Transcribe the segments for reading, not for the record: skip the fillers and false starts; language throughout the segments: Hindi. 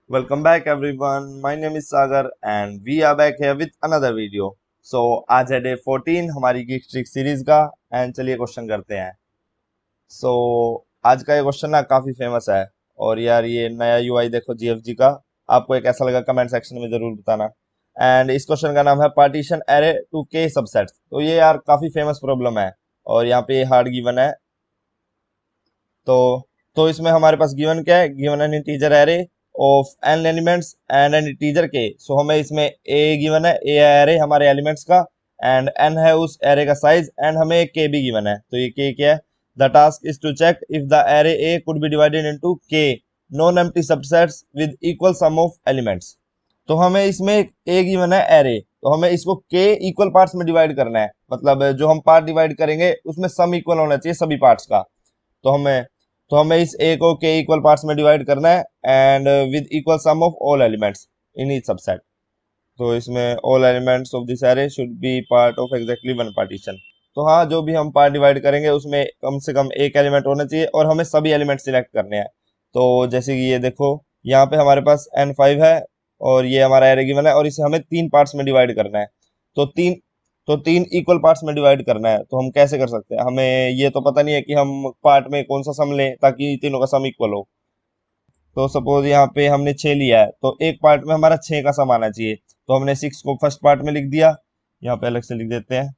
Welcome back everyone. My name is Sagar and we are back here with another video. So आज है डे 14 हमारी गिग ट्रिक सीरीज का एंड चलिए क्वेश्चन करते हैं. सो आज का ये क्वेश्चन ना काफी फेमस है और यार ये नया यूआई देखो जीएफजी का. आपको एक ऐसा लगा कमेंट सेक्शन में जरूर बताना. एंड इस क्वेश्चन का नाम है पार्टीशन एरे टू के सबसेट्स. तो ये यार काफी फेमस प्रॉब्लम है और यहाँ पे हार्ड गिवन है. तो तो इसमें हमारे पास गिवन क्या है, given an integer array of n elements and an integer k. So हमें इसमें ए गिवन है, ए एरे हमारे एलिमेंट्स का एंड एन है उस एरे का साइज एंड हमें के भी गिवन है. तो ये के क्या है, the task is to check if the array A could be divided into K non empty subsets with equal sum of elements. तो हमें इसमें ए गिवन है एरे, तो हमें इसको के इक्वल पार्ट्स में डिवाइड करना है. मतलब जो हम पार्ट डिवाइड करेंगे उसमें सम इक्वल होना चाहिए सभी पार्ट्स का. तो हमें तो हमें इस ए को के इक्वल पार्ट्स में डिवाइड करना है and with equal sum of all elements in each subset. तो इसमें all elements of this array should be part of exactly one partition. तो हाँ, जो भी हम पार्ट डिवाइड करेंगे उसमें कम से कम एक एलिमेंट होना चाहिए और हमें सभी एलिमेंट सिलेक्ट करने हैं. तो जैसे कि ये देखो, यहाँ पे हमारे पास n5 है और ये हमारा एरे गिवन है और इसे हमें तीन पार्ट्स में डिवाइड करना है. तो तीन तो तीन इक्वल पार्ट्स में डिवाइड करना है. तो हम कैसे कर सकते हैं, हमें ये तो पता नहीं है कि हम पार्ट में कौन सा सम लें ताकि तीनों का सम इक्वल हो. तो सपोज यहाँ पे हमने 6 लिया है तो एक पार्ट में हमारा 6 का सम आना चाहिए. तो हमने 6 को फर्स्ट पार्ट में लिख दिया, यहाँ पे अलग से लिख देते हैं.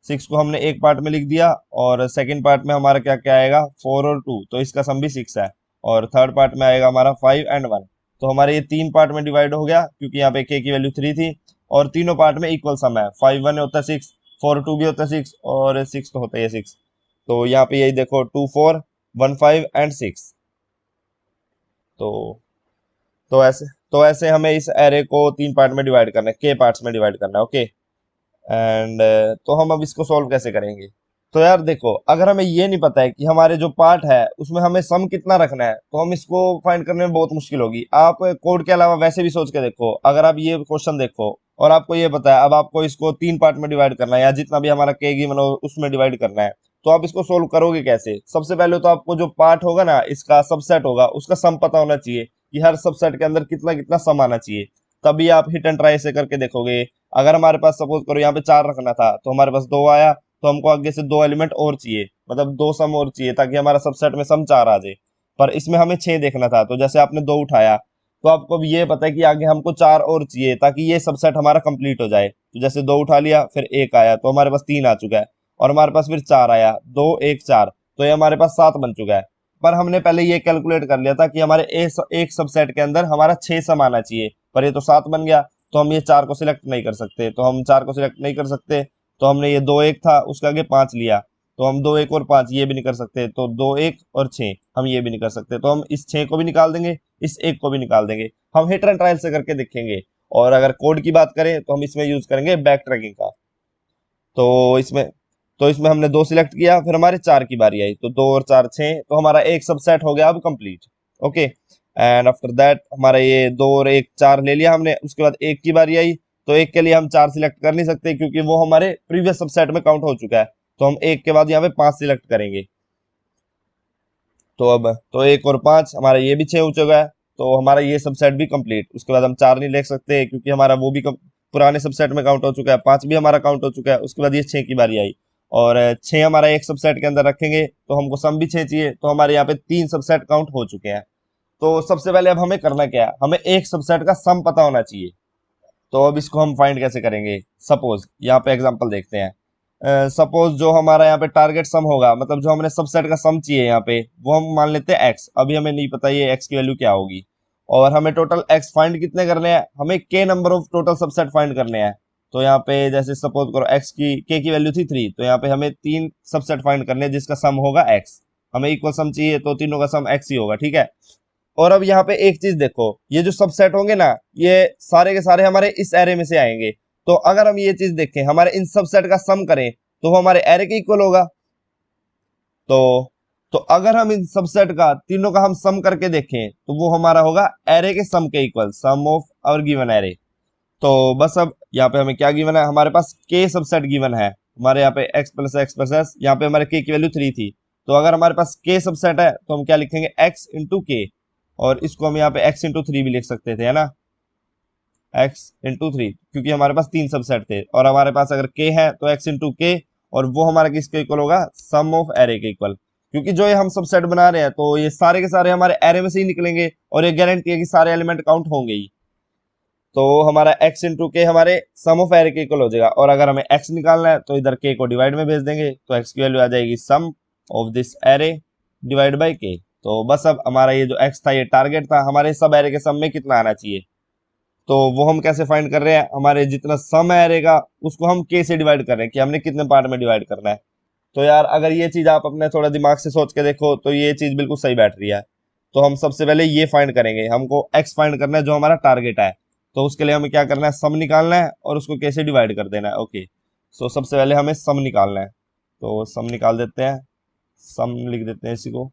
6 को हमने एक पार्ट में लिख दिया और सेकंड पार्ट में हमारा क्या क्या आएगा, 4 और 2, तो इसका सम भी 6 है. और थर्ड पार्ट में आएगा हमारा 5 एंड 1. तो हमारे ये तीन पार्ट में डिवाइड हो गया क्योंकि यहाँ पे के की वैल्यू 3 थी और तीनों पार्ट में इक्वल सम है. 5 1 होता है 6, 4 2 भी होता है 6 और 6 तो होता है 6. तो यहाँ पे यही देखो 2 4 1 5 एंड 6. तो तो ऐसे हमें इस एरे को तीन पार्ट में डिवाइड करना है, के पार्ट्स में डिवाइड करना है. ओके. एंड तो हम अब इसको सॉल्व कैसे करेंगे. तो यार देखो, अगर हमें ये नहीं पता है कि हमारे जो पार्ट है उसमें हमें सम कितना रखना है तो हम इसको फाइंड करने में बहुत मुश्किल होगी. आप कोड के अलावा वैसे भी सोच के देखो, अगर आप ये क्वेश्चन देखो और आपको ये पता है अब आपको इसको तीन पार्ट में डिवाइड करना है या जितना भी हमारा के गिवन हो उसमें डिवाइड करना है, तो आप इसको सोल्व करोगे कैसे. सबसे पहले तो आपको जो पार्ट होगा ना, इसका सबसेट होगा, उसका सम पता होना चाहिए कि हर सबसेट के अंदर कितना कितना सम आना चाहिए. तभी आप हिट एंड ट्राई से करके देखोगे. अगर हमारे पास सपोज करो यहाँ पे 4 रखना था तो हमारे पास 2 आया, तो हमको आगे से दो एलिमेंट और चाहिए, मतलब दो सम और चाहिए ताकि हमारा सबसेट में सम 4 आ जाए. पर इसमें हमें 6 देखना था, तो जैसे आपने 2 उठाया तो आपको अब ये पता है कि आगे हमको 4 और चाहिए ताकि ये सबसेट हमारा कंप्लीट हो जाए. तो जैसे 2 उठा लिया फिर 1 आया तो हमारे पास 3 आ चुका है और हमारे पास फिर 4 आया, 2 1 4, तो ये हमारे पास 7 बन चुका है. पर हमने पहले ये कैलकुलेट कर लिया था कि हमारे एक सबसेट के अंदर हमारा 6 सम आना चाहिए, पर ये तो 7 बन गया. तो हम ये 4 को सिलेक्ट नहीं कर सकते, तो हम 4 को सिलेक्ट नहीं कर सकते. तो हमने ये 2 1 था उसके आगे 5 लिया, तो हम 2 1 और 5 ये भी नहीं कर सकते. तो 2 1 और 6 हम ये भी नहीं कर सकते, तो हम इस 6 को भी निकाल देंगे, इस एक को भी निकाल देंगे. हम हिट एंड ट्रायल से करके देखेंगे. और अगर कोड की बात करें तो हम इसमें यूज करेंगे बैक ट्रैकिंग का. तो इसमें तो इसमें हमने 2 सिलेक्ट किया, फिर हमारे 4 की बारी आई, तो 2 और 4 6, तो हमारा एक सबसेट हो गया अब complete. Okay. And after that हमारा ये 2 और 1 4 ले लिया हमने, उसके बाद एक की बारी आई. तो एक के लिए हम 4 सिलेक्ट कर नहीं सकते क्योंकि वो हमारे प्रीवियस सबसेट में काउंट हो चुका है. तो हम एक के बाद यहाँ पे 5 सिलेक्ट करेंगे. तो अब तो 1 और 5 हमारा ये भी 6 हो चुका है, तो हमारा ये सबसेट भी कंप्लीट. उसके बाद हम 4 नहीं ले सकते क्योंकि हमारा वो भी पुराने सबसेट में काउंट हो चुका है. 5 भी हमारा काउंट हो चुका है. उसके बाद ये 6 की बारी आई और 6 हमारा एक सबसेट के अंदर रखेंगे तो हमको सम भी 6 चाहिए, तो हमारे यहाँ पे 3 सबसेट काउंट हो चुके हैं. तो सबसे पहले अब हमें करना क्या है, हमें एक सबसेट का सम पता होना चाहिए. तो अब इसको हम फाइंड कैसे करेंगे. सपोज यहाँ पे एग्जांपल देखते हैं. सपोज जो हमारा यहाँ पे टारगेट सम होगा, मतलब जो हमने सबसेट का सम चाहिए यहाँ पे, वो हम मान लेते हैं एक्स. अभी हमें नहीं पता ये एक्स की वैल्यू क्या होगी और हमें टोटल एक्स फाइंड कितने करने हैं, हमें के number of total subset find करने हैं. तो यहाँ पे जैसे सपोज करो एक्स की के की वैल्यू थी 3, तो यहाँ पे हमें 3 सबसेट फाइंड करने हैं जिसका सम होगा एक्स. हमें इक्वल सम चाहिए तो तीनों का सम एक्स ही होगा. ठीक है. और अब यहाँ पे एक चीज देखो, ये जो सबसेट होंगे ना, ये सारे के सारे हमारे इस एरे में से आएंगे. तो अगर हम ये चीज देखें, हमारे इन सबसेट का सम करें तो वो हमारे एरे के इक्वल होगा. तो तो अगर हम इन सबसेट का तीनों का हम सम करके देखें तो वो हमारा होगा एरे के सम के equal, sum of our given array. तो बस अब यहाँ पे हमें क्या गिवन है, हमारे पास के सबसेट गिवन है. हमारे यहाँ पे एक्स प्लस एस, यहाँ पे हमारे के की वैल्यू 3 थी. तो अगर हमारे पास के सबसेट है तो हम क्या लिखेंगे, एक्स इंटू के. और इसको हम यहाँ पे x इंटू थ्री भी लिख सकते थे, है ना, x इंटू थ्री, क्योंकि हमारे पास तीन सबसेट थे और हमारे पास अगर k है तो x इंटू के, और वो हमारा किसके इक्वल होगा, सम ऑफ एरे के इक्वल, क्योंकि जो ये हम सबसेट बना रहे हैं तो ये सारे के सारे हमारे एरे में से ही निकलेंगे और ये गारंटी है कि सारे एलिमेंट काउंट होंगे ही। तो हमारा x इंटू के हमारे सम ऑफ एरे के इक्वल हो जाएगा, और अगर हमें x निकालना है तो इधर k को डिवाइड में भेज देंगे, तो x की वैल्यू आ जाएगी sum of this array divide by k। तो बस अब हमारा ये जो x था ये टारगेट था, हमारे सब एरे के सम में कितना आना चाहिए, तो वो हम कैसे फाइंड कर रहे हैं, हमारे जितना सम है एरे का उसको हम k से डिवाइड कर रहे हैं कि हमने कितने पार्ट में डिवाइड करना है। तो यार अगर ये चीज आप अपने थोड़ा दिमाग से सोच के देखो तो ये चीज बिल्कुल सही बैठ रही है। तो हम सबसे पहले ये फाइंड करेंगे, हमको x फाइंड करना है जो हमारा टारगेट है, तो उसके लिए हमें क्या करना है, सम निकालना है और उसको कैसे डिवाइड कर देना है। ओके, सो सबसे पहले हमें सम निकालना है, तो सम निकाल देते हैं, सम लिख देते हैं इसी को।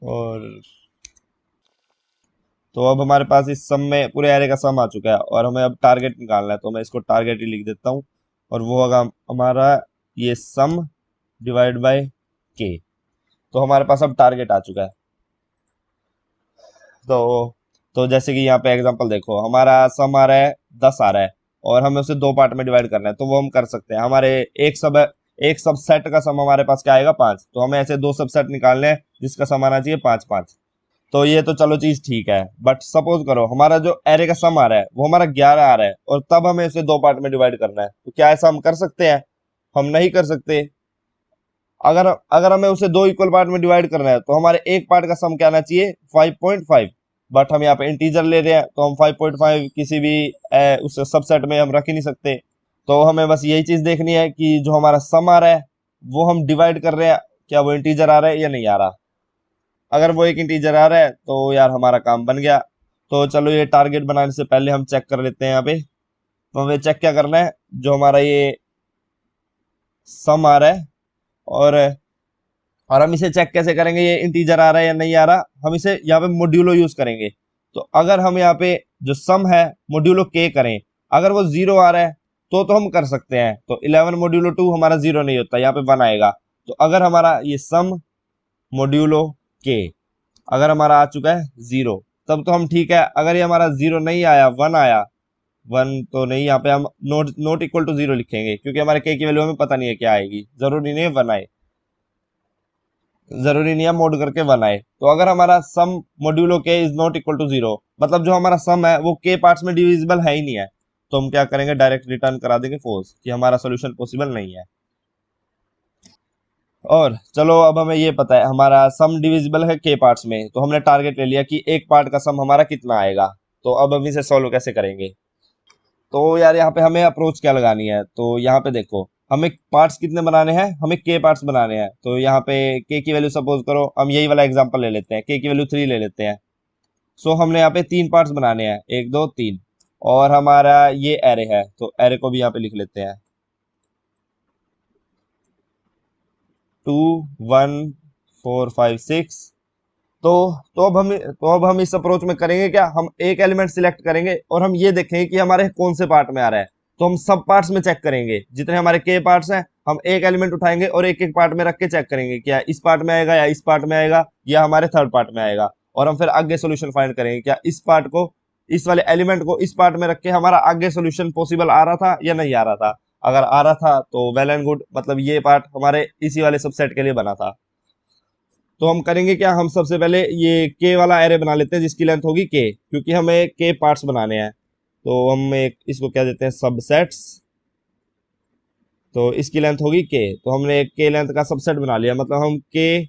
और तो अब हमारे पास इस सम में पूरे एरे का सम आ चुका है और हमें अब टारगेट निकालना है, तो मैं इसको टारगेट ही लिख देता हूँ, और वो होगा हमारा ये सम डिवाइड बाय के। तो हमारे पास अब टारगेट आ चुका है। तो जैसे कि यहाँ पे एग्जांपल देखो, हमारा सम आ रहा है 10 आ रहा है और हमें उसे दो पार्ट में डिवाइड करना है, तो वो हम कर सकते हैं। हमारे एक सब सेट का सम हमारे पास क्या आएगा, 5, तो हमें ऐसे दो सब सेट निकालने हैं जिसका सम आना चाहिए 5 5। तो ये तो चलो चीज ठीक है, बट सपोज करो हमारा जो एरे का सम आ रहा है वो हमारा 11 आ रहा है और तब हमें इसे दो पार्ट में डिवाइड करना है, तो क्या ऐसा हम कर सकते हैं, हम नहीं कर सकते। अगर अगर हमें उसे दो इक्वल पार्ट में डिवाइड करना है तो हमारे एक पार्ट का सम क्या आना चाहिए, 5.5, बट हम यहाँ पे इंटीजर ले रहे हैं तो हम 5.5 किसी भी उस सबसेट में हम रख ही नहीं सकते। तो हमें बस यही चीज देखनी है कि जो हमारा सम आ रहा है वो हम डिवाइड कर रहे हैं, क्या वो इंटीजर आ रहा है या नहीं आ रहा। अगर वो एक इंटीजर आ रहा है तो यार हमारा काम बन गया। तो चलो ये टारगेट बनाने से पहले हम चेक कर लेते हैं यहाँ पे। तो हमें चेक क्या करना है, जो हमारा ये सम आ रहा है, और हम इसे चेक कैसे करेंगे ये इंटीजर आ रहा है या नहीं आ रहा, हम इसे यहाँ पे मोड्यूलो यूज करेंगे। तो अगर हम यहाँ पे जो सम है मोड्यूलो के करें, अगर वो 0 आ रहा है तो हम कर सकते हैं, तो 11 मोड्यूलो 2 हमारा 0 नहीं होता, यहाँ पे 1 आएगा। तो अगर हमारा ये सम मोड्यूलो के अगर हमारा आ चुका है 0, तब तो हम ठीक है। अगर ये हमारा 0 नहीं आया, 1 आया, 1 तो नहीं, यहाँ पे हम नोट इक्वल टू 0 लिखेंगे, क्योंकि हमारे के की वैल्यू हमें पता नहीं है क्या आएगी, जरूरी नहीं है 1 आए, जरूरी नहीं है मोड करके 1 आए। तो अगर हमारा सम मॉड्यूलो के इज नॉट इक्वल टू 0, मतलब जो हमारा सम है वो के पार्ट्स में डिविजिबल है ही नहीं है, तो हम क्या करेंगे, डायरेक्ट रिटर्न करा देंगे फॉल्स, कि हमारा सोल्यूशन पॉसिबल नहीं है। और चलो अब हमें ये पता है हमारा सम डिविजिबल है के पार्ट्स में, तो हमने टारगेट ले लिया कि एक पार्ट का सम हमारा कितना आएगा। तो अब हम इसे सॉल्व कैसे करेंगे, तो यार यहाँ पे हमें अप्रोच क्या लगानी है, तो यहाँ पे देखो हमें पार्ट्स कितने बनाने हैं, हमें के पार्ट्स बनाने हैं। तो यहाँ पे के की वैल्यू सपोज करो, हम यही वाला एग्जांपल ले लेते हैं, के की वैल्यू 3 ले लेते हैं। सो हमने यहाँ पे तीन पार्ट्स बनाने हैं, 1 2 3, और हमारा ये एरे है, तो एरे को भी यहाँ पे लिख लेते हैं 2 1 4 5 6। तो अब हम इस अप्रोच में करेंगे क्या, हम एक एलिमेंट सिलेक्ट करेंगे और हम ये देखेंगे कि हमारे कौन से पार्ट में आ रहा है। तो हम सब पार्ट्स में चेक करेंगे, जितने हमारे के पार्ट्स हैं हम एक एलिमेंट उठाएंगे और एक एक पार्ट में रख के चेक करेंगे क्या इस पार्ट में आएगा या इस पार्ट में आएगा या हमारे थर्ड पार्ट में आएगा। और हम फिर आगे सोल्यूशन फाइंड करेंगे क्या इस पार्ट को, इस वाले एलिमेंट को इस पार्ट में रख के हमारा आगे सोल्यूशन पॉसिबल आ रहा था या नहीं आ रहा था। अगर आ रहा था तो वेल एंड गुड, मतलब ये पार्ट हमारे इसी वाले सबसेट के लिए बना था। तो हम करेंगे क्या, हम सबसे पहले ये के वाला एरे बना लेते हैं जिसकी लेंथ होगी के, क्योंकि हमें के पार्ट्स बनाने हैं। तो हम एक इसको क्या देते हैं, सबसेट्स। तो इसकी लेंथ होगी के, तो हमने एक के लेंथ का सबसेट बना लिया, मतलब हम के,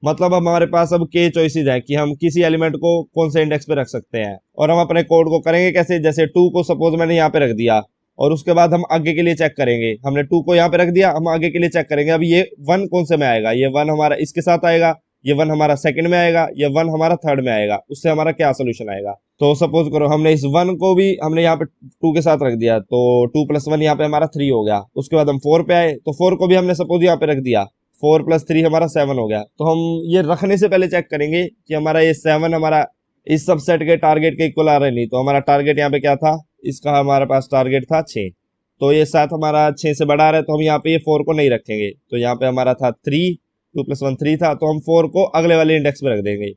मतलब हमारे पास अब के चॉइसेस है कि हम किसी एलिमेंट को कौन से इंडेक्स पे रख सकते हैं। और हम अपने कोड को करेंगे कैसे, जैसे 2 को सपोज मैंने यहाँ पे रख दिया और उसके बाद हम आगे के लिए चेक करेंगे, हमने 2 को यहाँ पे रख दिया, हम आगे के लिए चेक करेंगे अब ये 1 कौन से में आएगा, ये 1 हमारा इसके साथ आएगा, ये 1 हमारा सेकंड में आएगा, ये 1 हमारा थर्ड में आएगा, उससे हमारा क्या सोल्यूशन आएगा। तो सपोज करो हमने इस 1 को भी हमने यहाँ पे 2 के साथ रख दिया, तो 2 + 1 यहाँ पे हमारा 3 हो गया। उसके बाद हम 4 पे आए तो 4 को भी हमने सपोज यहाँ पे रख दिया, 4 + 3 हमारा 7 हो गया। तो हम ये रखने से पहले चेक करेंगे कि हमारा ये 7 हमारा इस सबसेट के टारगेट के इक्वल आ रहा है, नहीं। तो हमारा टारगेट यहाँ पे क्या था, इसका हमारे पास टारगेट था 6, तो ये 7 हमारा 6 से बड़ा आ रहा है, तो हम यहाँ पे ये 4 को नहीं रखेंगे। तो यहाँ पे हमारा था 3, 2 + 1 3 था, तो हम 4 को अगले वाले इंडेक्स में रख देंगे।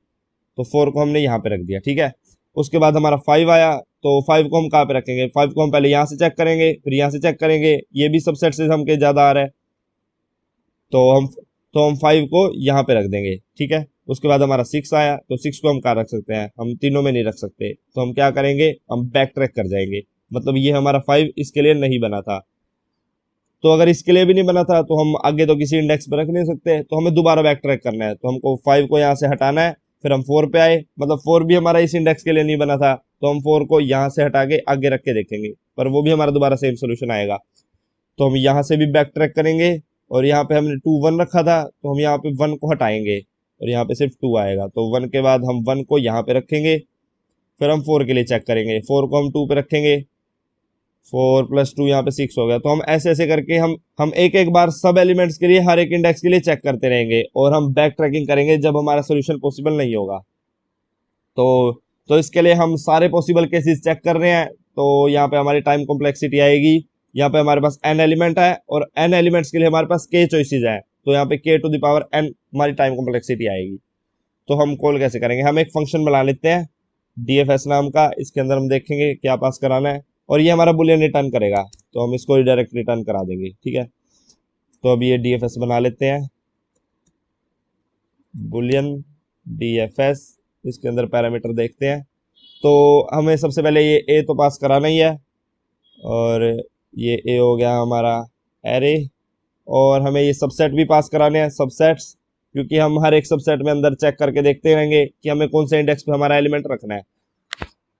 तो 4 को हमने यहाँ पे रख दिया, ठीक है। उसके बाद हमारा 5 आया, तो 5 को हम कहाँ पे रखेंगे, 5 को हम पहले यहाँ से चेक करेंगे, फिर यहाँ से चेक करेंगे, ये भी सबसेट से हमके ज़्यादा आ रहा है, तो हम 5 को यहाँ पे रख देंगे, ठीक है। उसके बाद हमारा 6 आया, तो 6 को हम कहाँ रख सकते हैं, हम तीनों में नहीं रख सकते, तो हम क्या करेंगे, हम बैक ट्रैक कर जाएंगे, मतलब ये हमारा 5 इसके लिए नहीं बना था। तो अगर इसके लिए भी नहीं बना था तो हम आगे तो किसी इंडेक्स पर रख नहीं सकते, तो हमें दोबारा बैक ट्रैक करना है, तो हमको 5 को यहाँ से हटाना है, फिर हम 4 पे आए, मतलब 4 भी हमारा इस इंडेक्स के लिए नहीं बना था, तो हम 4 को यहाँ से हटा के आगे रख के देखेंगे, पर वो भी हमारा दोबारा सेम सोल्यूशन आएगा। तो हम यहाँ से भी बैक ट्रैक करेंगे, और यहाँ पे हमने 2 1 रखा था, तो हम यहाँ पे 1 को हटाएंगे और यहाँ पे सिर्फ 2 आएगा, तो 1 के बाद हम 1 को यहाँ पे रखेंगे, फिर हम 4 के लिए चेक करेंगे, 4 को हम 2 पे रखेंगे, 4 + 2 यहाँ पे 6 हो गया। तो हम ऐसे ऐसे करके हम एक एक बार सब एलिमेंट्स के लिए हर एक इंडेक्स के लिए चेक करते रहेंगे, और हम बैक ट्रैकिंग करेंगे जब हमारा सोल्यूशन पॉसिबल नहीं होगा। तो इसके लिए हम सारे पॉसिबल केसेस चेक कर रहे हैं, तो यहाँ पे हमारी टाइम कॉम्प्लेक्सिटी आएगी, यहाँ पे हमारे पास n एलिमेंट है, और n एलिमेंट्स के लिए हमारे पास k चॉइसेस है, तो यहाँ पे k⁴n हमारी टाइम कॉम्प्लेक्सिटी आएगी। तो हम कॉल कैसे करेंगे, हम एक फंक्शन बना लेते हैं dfs नाम का, इसके अंदर हम देखेंगे क्या पास कराना है, और ये हमारा बुलियन रिटर्न करेगा, तो हम इसको डायरेक्ट रिटर्न करा देंगे, ठीक है। तो अभी ये dfs बना लेते हैं, बुलियन dfs, इसके अंदर पैरामीटर देखते हैं। तो हमें सबसे पहले ये a तो पास कराना ही है, और ये a हो गया हमारा एरे, और हमें ये सबसेट भी पास कराने हैं, सबसेट्स, क्योंकि हम हर एक सबसेट में अंदर चेक करके देखते रहेंगे कि हमें कौन से इंडेक्स पे हमारा एलिमेंट रखना है।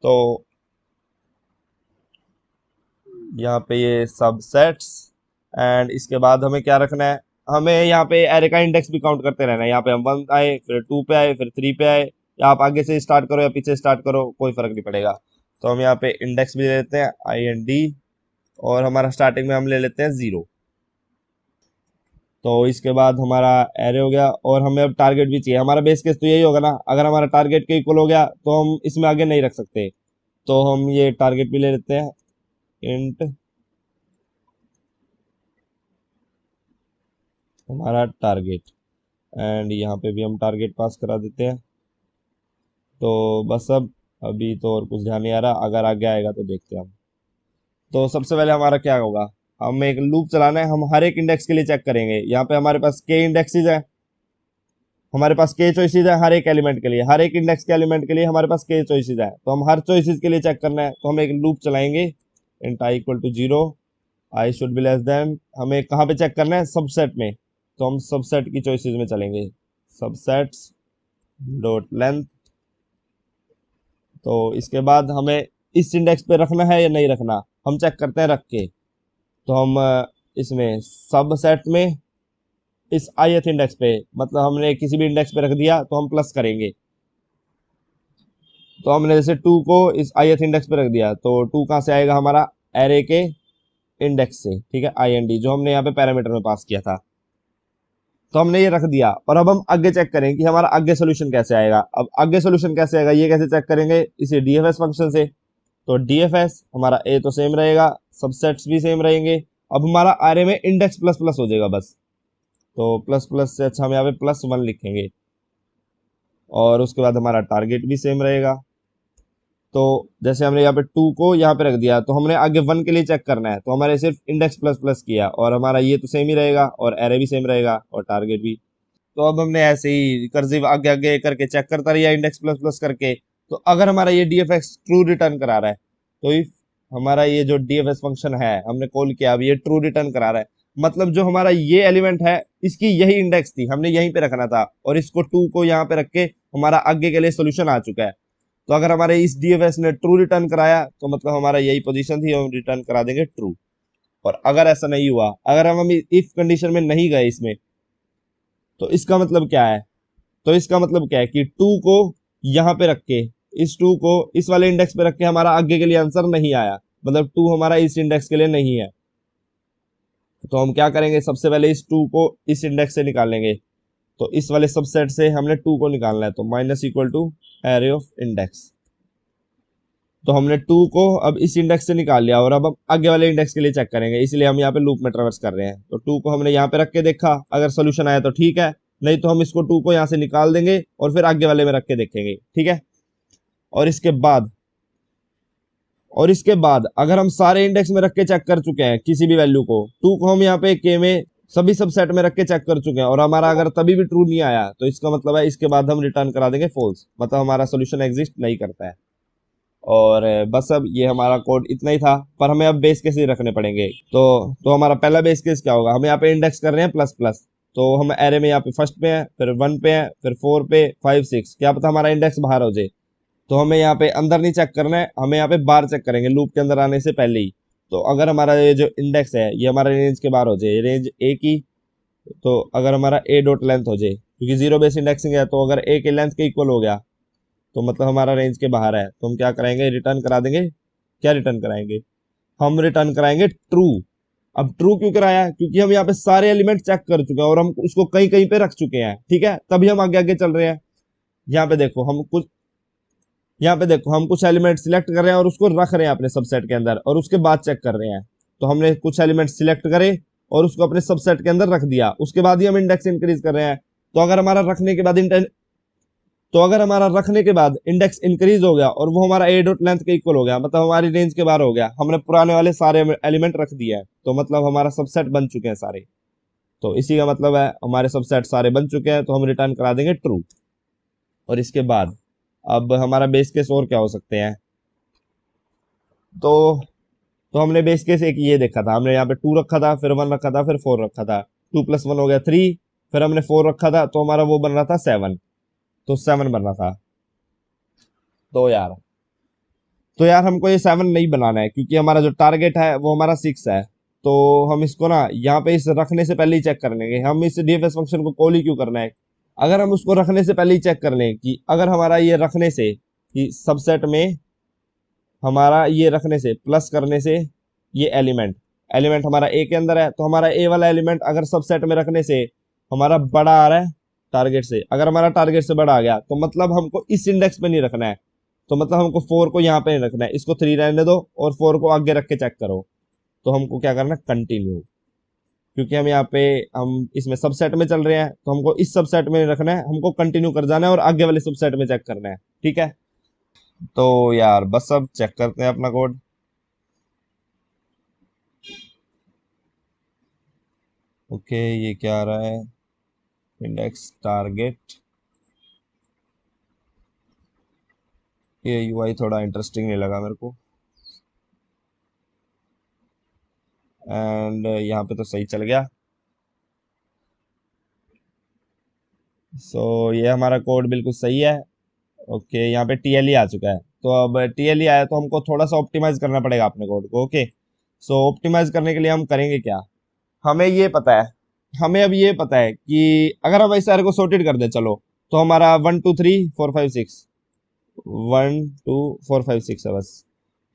तो यहाँ पे ये सबसेट्स, एंड इसके बाद हमें क्या रखना है, हमें यहाँ पे एरे का इंडेक्स भी काउंट करते रहना है। यहाँ पे हम 1 आए, फिर 2 पे आए, फिर 3 पे आए, या आप आगे से स्टार्ट करो या पीछे स्टार्ट करो, कोई फर्क नहीं पड़ेगा। तो हम यहाँ पे इंडेक्स भी ले लेते हैं IND, और हमारा स्टार्टिंग में हम ले लेते हैं 0। तो इसके बाद हमारा एरे हो गया, और हमें अब टारगेट भी चाहिए। हमारा बेस केस तो यही होगा ना, अगर हमारा टारगेट के इक्वल हो गया तो हम इसमें आगे नहीं रख सकते, तो हम ये टारगेट भी ले लेते हैं, इंट हमारा टारगेट, एंड यहाँ पे भी हम टारगेट पास करा देते हैं। तो बस अब अभी तो और कुछ ध्यान नहीं आ रहा, अगर आगे आएगा तो देखते हैं हम। तो सबसे पहले हमारा क्या होगा, हम एक लूप चलाना है, हम हर एक इंडेक्स के लिए चेक करेंगे। यहाँ पे हमारे पास k इंडेक्सेस है, हमारे पास k चॉइसेस है हर एक एलिमेंट के लिए, हर एक इंडेक्स के एलिमेंट के लिए हमारे पास k चॉइसेस है, तो हम हर चॉइसेस के लिए चेक करना है। तो हम एक लूप चलाएंगे, int i = 0, i should be less than, हमें कहाँ पे चेक करना है, सबसेट में, तो हम सबसेट की चॉइसेस में चलेंगे, सबसेट्स डॉट लेंथ। तो इसके बाद हमें इस इंडेक्स पे रखना है या नहीं रखना, हम चेक करते हैं रख के। तो हम इसमें सबसेट में इस ith इंडेक्स पे, मतलब हमने किसी भी इंडेक्स पे रख दिया तो हम प्लस करेंगे। तो हमने जैसे 2 को इस ith इंडेक्स पे रख दिया, तो 2 कहाँ से आएगा, हमारा एरे के इंडेक्स से, ठीक है, IND जो हमने यहाँ पे पैरामीटर में पास किया था। तो हमने ये रख दिया, और अब हम आगे चेक करें कि हमारा आगे सोल्यूशन कैसे आएगा। अब आगे सोल्यूशन कैसे आएगा, ये कैसे चेक करेंगे, इसी डीएफएस फंक्शन से। तो डीएफएस हमारा ए तो सेम रहेगा, सबसेट्स भी सेम रहेंगे। अब हमारा आरे में इंडेक्स प्लस प्लस हो जाएगा बस, तो प्लस प्लस से अच्छा हम यहाँ पे +1 लिखेंगे, और उसके बाद हमारा टारगेट भी सेम रहेगा। तो जैसे हमने यहाँ पे 2 को यहाँ पे रख दिया, तो हमने आगे 1 के लिए चेक करना है, तो हमारे सिर्फ इंडेक्स प्लस प्लस किया, और हमारा ये तो सेम ही रहेगा, और एरे भी सेम रहेगा, और टारगेट भी। तो अब हमने ऐसे ही रिकर्सिव आगे आगे करके चेक करता रहा इंडेक्स प्लस प्लस करके। तो अगर हमारा ये डीएफएक्स ट्रू रिटर्न करा रहा है, तो इफ हमारा ये जो डीएफएस फंक्शन है हमने कॉल किया, अब ये ट्रू रिटर्न करा रहा है, मतलब जो हमारा ये एलिमेंट है इसकी यही इंडेक्स थी, हमने यहीं पे रखना था, और इसको 2 को यहाँ पे रख के हमारा आगे के लिए सोल्यूशन आ चुका है। तो अगर हमारे इस डीएफएस ने ट्रू रिटर्न कराया, तो मतलब हमारा यही पोजीशन थी, हम रिटर्न करा देंगे ट्रू। और अगर ऐसा नहीं हुआ, अगर हम इफ कंडीशन में नहीं गए इसमें, तो इसका मतलब क्या है, कि 2 को यहाँ पे रख के, इस 2 को इस वाले इंडेक्स पे रख के हमारा आगे के लिए आंसर नहीं आया, मतलब 2 हमारा इस इंडेक्स के लिए नहीं है। तो हम क्या करेंगे, सबसे पहले इस 2 को इस इंडेक्स से निकाल लेंगे। तो इस वाले सबसेट से हमने 2 को निकालना है, तो - एरे ऑफ इंडेक्स। तो हमने 2 को अब इस इंडेक्स से निकाल लिया, और अब हम आगे वाले इंडेक्स के लिए चेक करेंगे, इसलिए हम यहाँ पे लूप में ट्रैवर्स कर रहे हैं। तो 2 को हमने यहाँ पे रख के देखा, अगर सोल्यूशन आया तो ठीक है, नहीं तो हम इसको 2 को यहाँ से निकाल देंगे और फिर आगे वाले में रख के देखेंगे, ठीक है। और इसके बाद अगर हम सारे इंडेक्स में रख के चेक कर चुके हैं किसी भी वैल्यू को, 2 को हम यहाँ पे के में सभी सबसेट में रख के चेक कर चुके हैं और हमारा अगर तभी भी ट्रू नहीं आया तो इसका मतलब है इसके बाद हम रिटर्न करा देंगे फॉल्स, मतलब हमारा सोल्यूशन एग्जिस्ट नहीं करता है। और बस अब ये हमारा कोड इतना ही था, पर हमें अब बेस केस ही रखने पड़ेंगे। तो हमारा पहला बेस केस क्या होगा, हम यहाँ पे इंडेक्स कर रहे हैं प्लस प्लस, तो हम एरे में यहाँ पे फर्स्ट पे हैं, फिर 1 पे हैं, फिर 4 पे, 5 6, क्या पता हमारा इंडेक्स बाहर हो जाए। तो हमें यहाँ पे अंदर नहीं चेक करना है, हमें यहाँ पे बाहर चेक करेंगे लूप के अंदर आने से पहले ही। तो अगर हमारा ये जो इंडेक्स है ये हमारा रेंज के बाहर हो जाए, रेंज ए की, तो अगर हमारा ए डॉट लेंथ हो जाए, क्योंकि जीरो बेस इंडेक्सिंग है, तो अगर ए के लेंथ के इक्वल हो गया तो मतलब हमारा रेंज के बाहर है, तो हम क्या कराएंगे, रिटर्न करा देंगे। क्या रिटर्न कराएंगे, हम रिटर्न कराएंगे ट्रू। अब ट्रू क्यों कराया, क्योंकि हम यहाँ पे सारे एलिमेंट चेक कर चुके हैं और हम उसको कहीं कहीं पे रख चुके हैं, ठीक है, तभी हम आगे आगे चल रहे हैं। यहाँ पे देखो हम कुछ एलिमेंट सिलेक्ट कर रहे हैं और उसको रख रहे हैं अपने सबसेट के अंदर और उसके बाद चेक कर रहे हैं। तो हमने कुछ एलिमेंट सिलेक्ट करे और उसको अपने सबसेट के अंदर रख दिया, उसके बाद ही हम इंडेक्स इंक्रीज कर रहे हैं। तो अगर हमारा रखने के बाद इंडेक्स इंक्रीज हो गया और वो हमारा ए डॉट लेंथ के इक्वल हो गया, मतलब हमारी रेंज के बाहर हो गया, हमने पुराने वाले सारे एलिमेंट रख दिए हैं, तो मतलब हमारा सबसेट बन चुके हैं सारे। तो इसी का मतलब है हमारे सबसेट सारे बन चुके हैं, तो हम रिटर्न करा देंगे ट्रू। और इसके बाद अब हमारा बेस केस और क्या हो सकते हैं, तो हमने बेस केस एक ये देखा था, हमने यहाँ पे 2 रखा था, फिर 1 रखा था, फिर 4 रखा था, 2 + 1 हो गया 3, फिर हमने 4 रखा था तो हमारा वो बन रहा था 7, तो 7 बन रहा था। तो यार हमको ये 7 नहीं बनाना है, क्योंकि हमारा जो टारगेट है वो हमारा 6 है। तो हम इसको ना यहाँ पे इस रखने से पहले ही चेक कर लेंगे, हम इस डीएफएस फंक्शन को कॉल ही क्यों करना है। अगर हम उसको रखने से पहले ही चेक कर लें कि अगर हमारा ये रखने से कि सबसेट में हमारा ये रखने से प्लस करने से ये एलिमेंट हमारा ए के अंदर है, तो हमारा ए वाला एलिमेंट अगर सबसेट में रखने से हमारा बड़ा आ रहा है टारगेट से, अगर हमारा टारगेट से बड़ा आ गया तो मतलब हमको इस इंडेक्स पे नहीं रखना है, तो मतलब हमको 4 को यहाँ पे नहीं रखना है, इसको 3 रहने दो और 4 को आगे रख के चेक करो। तो हमको क्या करना है, कंटिन्यू, क्योंकि हम यहाँ पे हम इसमें सबसेट में चल रहे हैं, तो हमको इस सबसेट में रखना है, हमको कंटिन्यू कर जाना है और आगे वाले सबसेट में चेक करना है, ठीक है। तो यार बस अब चेक करते हैं अपना कोड। ओके, ये क्या आ रहा है, इंडेक्स टारगेट, ये यूआई थोड़ा इंटरेस्टिंग नहीं लगा मेरे को, एंड यहाँ पे तो सही चल गया। ये हमारा कोड बिल्कुल सही है। ओके, यहाँ पे टीएलई आ चुका है, तो अब टीएलई आया तो हमको थोड़ा सा ऑप्टिमाइज करना पड़ेगा अपने कोड को। ओके, ऑप्टिमाइज करने के लिए हम करेंगे क्या, हमें ये पता है हमें अब ये पता है कि अगर हम इस सारे को सॉर्टेड कर दे, चलो, तो हमारा 1 2 3 4 5 6, 1 2 4 5 6 है बस।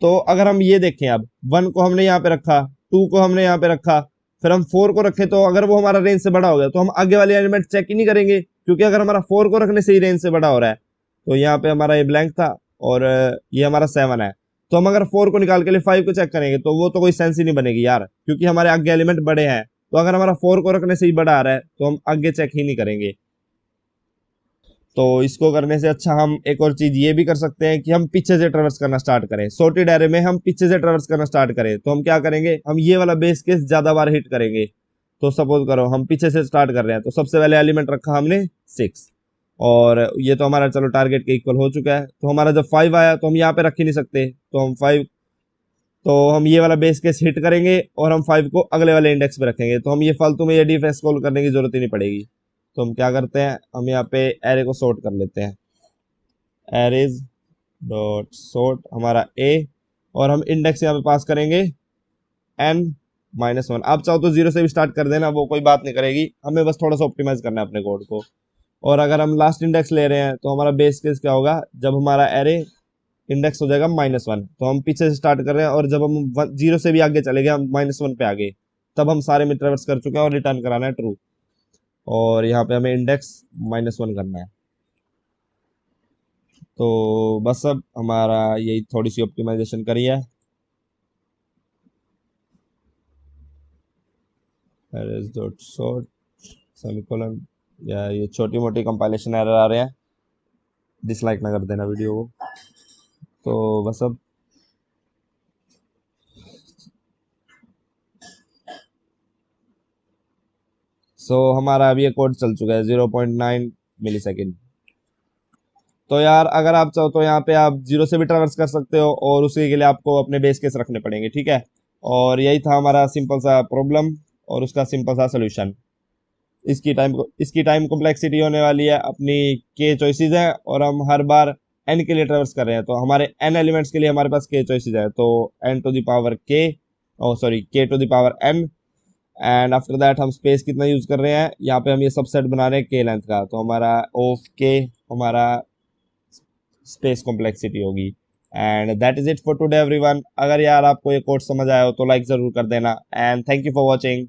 तो अगर हम ये देखें, अब 1 को हमने यहाँ पे रखा, 2 को हमने यहाँ पे रखा, फिर हम 4 को रखे, तो अगर वो हमारा रेंज से बड़ा हो गया तो हम आगे वाले एलिमेंट चेक ही नहीं करेंगे, क्योंकि अगर हमारा 4 को रखने से ही रेंज से बड़ा हो रहा है। तो यहाँ पे हमारा ये ब्लैंक था और ये हमारा 7 है, तो हम अगर 4 को निकाल के लिए 5 को चेक करेंगे तो वो तो कोई सेंस ही नहीं बनेगी यार, क्योंकि हमारे आगे एलिमेंट बड़े हैं। तो अगर हमारा 4 को रखने से ही बड़ा आ रहा है तो हम आगे चेक ही नहीं करेंगे। तो इसको करने से अच्छा हम एक और चीज ये भी कर सकते हैं कि हम पीछे से ट्रेवर्स करना स्टार्ट करें, सॉर्टेड एरे में हम पीछे से ट्रेवर्स करना स्टार्ट करें। तो हम क्या करेंगे, हम ये वाला बेस केस ज्यादा बार हिट करेंगे। तो सपोज करो हम पीछे से स्टार्ट कर रहे हैं, तो सबसे पहले एलिमेंट रखा हमने 6, और ये तो हमारा चलो टारगेट के इक्वल हो चुका है। तो हमारा जब 5 आया तो हम यहाँ पे रख ही नहीं सकते, तो हम 5, तो हम ये वाला बेस केस हिट करेंगे और हम 5 को अगले वाले इंडेक्स पे रखेंगे, तो हम ये फालतू में ये डिफेंस कॉल करने की जरूरत ही नहीं पड़ेगी। तो हम क्या करते हैं, हम यहाँ पे एरे को सॉर्ट कर लेते हैं, एरेज डॉट सॉर्ट हमारा ए, और हम इंडेक्स यहाँ पे पास करेंगे n-1। आप चाहो तो 0 से भी स्टार्ट कर देना, वो कोई बात नहीं करेगी, हमें बस थोड़ा सा ऑप्टिमाइज करना है अपने कोड को। और अगर हम लास्ट इंडेक्स ले रहे हैं तो हमारा बेस केस क्या होगा, जब हमारा एरे इंडेक्स हो जाएगा -1, तो हम पीछे से स्टार्ट कर रहे हैं और जब हम 0 से भी आगे चले गए, हम -1 पे आ गए, तब हम सारे में ट्रेवर्स कर चुके हैं और रिटर्न कराना है ट्रू। और यहाँ पे हमें इंडेक्स -1 करना है। तो बस अब हमारा यही थोड़ी सी ऑप्टिमाइजेशन करी है, arrays dot sort सेमीकोलन, या ये छोटी मोटी कंपाइलेशन एरर आ रहे हैं, डिसलाइक ना कर देना वीडियो को। तो बस अब हमारा अभी ये कोड चल चुका है 0.9 मिली सेकेंड। तो यार अगर आप चाहो तो यहाँ पे आप जीरो से भी ट्रैवर्स कर सकते हो, और उसी के लिए आपको अपने बेस केस रखने पड़ेंगे, ठीक है। और यही था हमारा सिंपल सा प्रॉब्लम और उसका सिंपल सा सोल्यूशन। इसकी टाइम कॉम्प्लेक्सिटी होने वाली है अपनी के चॉइसेस है, और हम हर बार एन के लिए ट्रेवर्स कर रहे हैं, तो हमारे एन एलिमेंट्स के लिए हमारे पास के चॉइसेस है, तो N to the power k, oh sorry k to the power n. And after that हम स्पेस कितना यूज कर रहे हैं, यहाँ पे हम ये सबसेट बना रहे हैं के लेंथ का, तो हमारा ऑफ के हमारा स्पेस कॉम्प्लेक्सिटी होगी। And that is it for today everyone. अगर यार आपको ये कोर्स समझ आया हो तो लाइक जरूर कर देना, and thank you for watching.